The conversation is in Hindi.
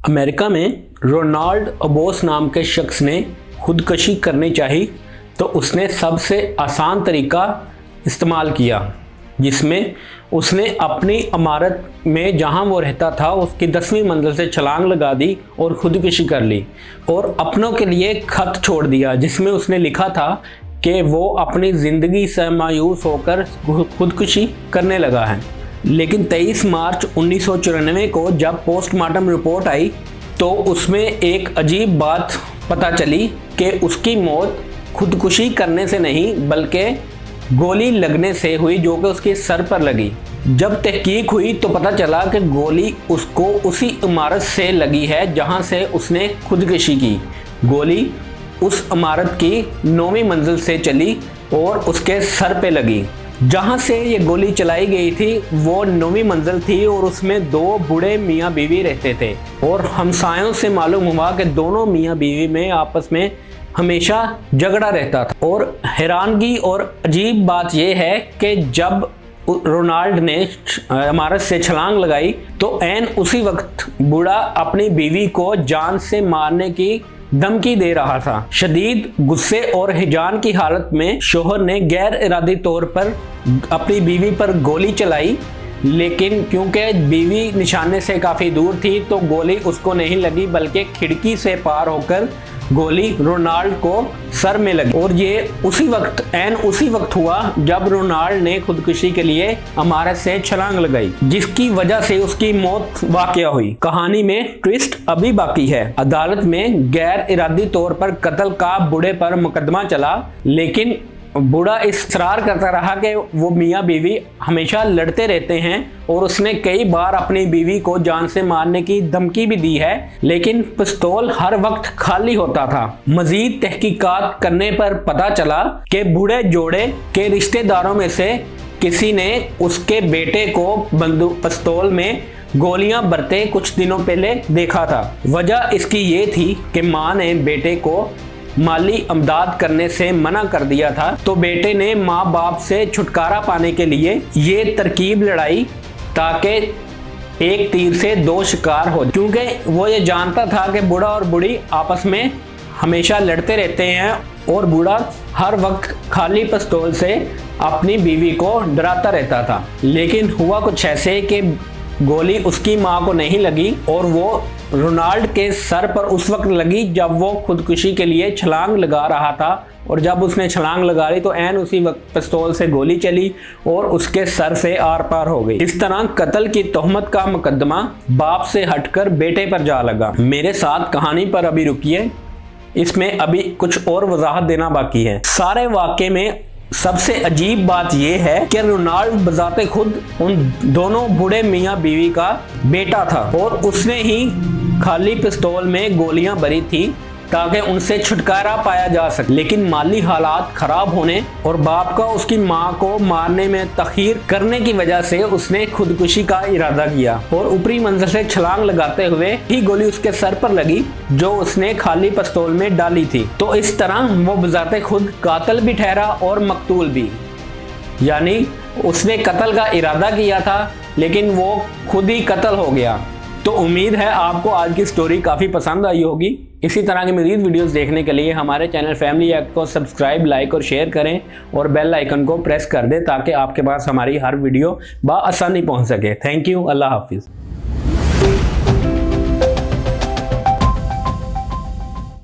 अमेरिका में रोनाल्ड अबोस नाम के शख्स ने खुदकुशी करनी चाहिए तो उसने सबसे आसान तरीका इस्तेमाल किया, जिसमें उसने अपनी इमारत में जहां वो रहता था उसकी 10वीं मंजिल से छलांग लगा दी और खुदकुशी कर ली और अपनों के लिए खत छोड़ दिया जिसमें उसने लिखा था कि वो अपनी ज़िंदगी से मायूस होकर खुदकुशी करने लगा है। लेकिन 23 मार्च 1994 को जब पोस्टमार्टम रिपोर्ट आई तो उसमें एक अजीब बात पता चली कि उसकी मौत खुदकुशी करने से नहीं बल्कि गोली लगने से हुई, जो कि उसके सर पर लगी। जब तहकीक हुई तो पता चला कि गोली उसको उसी इमारत से लगी है जहां से उसने खुदकुशी की। गोली उस इमारत की 9वीं मंजिल से चली और उसके सर पे लगी। जहां से ये गोली चलाई गई थी वो 9वीं मंजिल थी और उसमें 2 बूढ़े मियाँ बीवी रहते थे और हमसायों से मालूम हुआ कि दोनों मियाँ बीवी में आपस में हमेशा झगड़ा रहता था। और हैरानगी और अजीब बात यह है कि जब रोनाल्ड ने इमारत से छलांग लगाई तो ऐन उसी वक्त बूढ़ा अपनी बीवी को जान से मारने की धमकी दे रहा था। शदीद गुस्से और हिजान की हालत में शोहर ने गैर इरादी तौर पर अपनी बीवी पर गोली चलाई, लेकिन क्योंकि बीवी निशाने से काफ़ी दूर थी तो गोली उसको नहीं लगी बल्कि खिड़की से पार होकर गोली रोनाल्ड को सर में लगी। और ये ऐन उसी वक्त हुआ जब रोनाल्ड ने खुदकुशी के लिए इमारत से छलांग लगाई, जिसकी वजह से उसकी मौत वाकया हुई। कहानी में ट्विस्ट अभी बाकी है। अदालत में गैर इरादी तौर पर कत्ल का बूढ़े पर मुकदमा चला, लेकिन बूढ़ा इसरार करता रहा कि वो मियाँ बीवी हमेशा लड़ते रहते हैं और उसने कई बार अपनी बीवी को जान से मारने की धमकी भी दी है, लेकिन पिस्तौल हर वक्त खाली होता था। मजीद तहकीकात करने पर पता चला कि बूढ़े जोड़े के रिश्तेदारों में से किसी ने उसके बेटे को पिस्तौल में गोलियां भरते कुछ दिनों पहले देखा था। वजह इसकी ये थी कि माँ ने बेटे को माली इमदाद करने से मना कर दिया था, तो बेटे ने माँ बाप से छुटकारा पाने के लिए ये तरकीब लड़ाई ताकि एक तीर से 2 शिकार हो, क्योंकि वो ये जानता था कि बूढ़ा और बूढ़ी आपस में हमेशा लड़ते रहते हैं और बूढ़ा हर वक्त खाली पिस्तौल से अपनी बीवी को डराता रहता था। लेकिन हुआ कुछ ऐसे कि गोली उसकी माँ को नहीं लगी और वो रोनाल्ड के सर पर उस वक्त लगी जब वो खुदकुशी के लिए छलांग लगा रहा था, और जब उसने छलांग लगा ली तो ऐन उसी वक्त पिस्तौल से गोली चली और उसके सर से आर पार हो गई। इस तरह कत्ल की तोहमत का मुकदमा बाप से हटकर बेटे पर जा लगा। मेरे साथ कहानी पर अभी रुकिए, इसमें अभी कुछ और वजाहत देना बाकी है। सारे वाक़े में सबसे अजीब बात यह है कि रोनाल्ड बजाते खुद उन दोनों बूढ़े मियाँ बीवी का बेटा था और उसने ही खाली पिस्तौल में गोलियां भरी थी ताकि उनसे छुटकारा पाया जा सके। लेकिन माली हालात खराब होने और बाप का उसकी मां को मारने में तखीर करने की वजह से उसने खुदकुशी का इरादा किया और ऊपरी मंजिल से छलांग लगाते हुए ही गोली उसके सर पर लगी जो उसने खाली पिस्तौल में डाली थी। तो इस तरह वो बजाते खुद कातिल भी ठहरा और मकतूल भी, यानी उसने कत्ल का इरादा किया था लेकिन वो खुद ही कत्ल हो गया। तो उम्मीद है आपको आज की स्टोरी काफ़ी पसंद आई होगी। इसी तरह के मज़ीद वीडियोस देखने के लिए हमारे चैनल फैमिली एक्ट को सब्सक्राइब, लाइक और शेयर करें और बेल आइकन को प्रेस कर दें ताकि आपके पास हमारी हर वीडियो बआसानी पहुंच सके। Thank you. अल्लाह हाफिज़।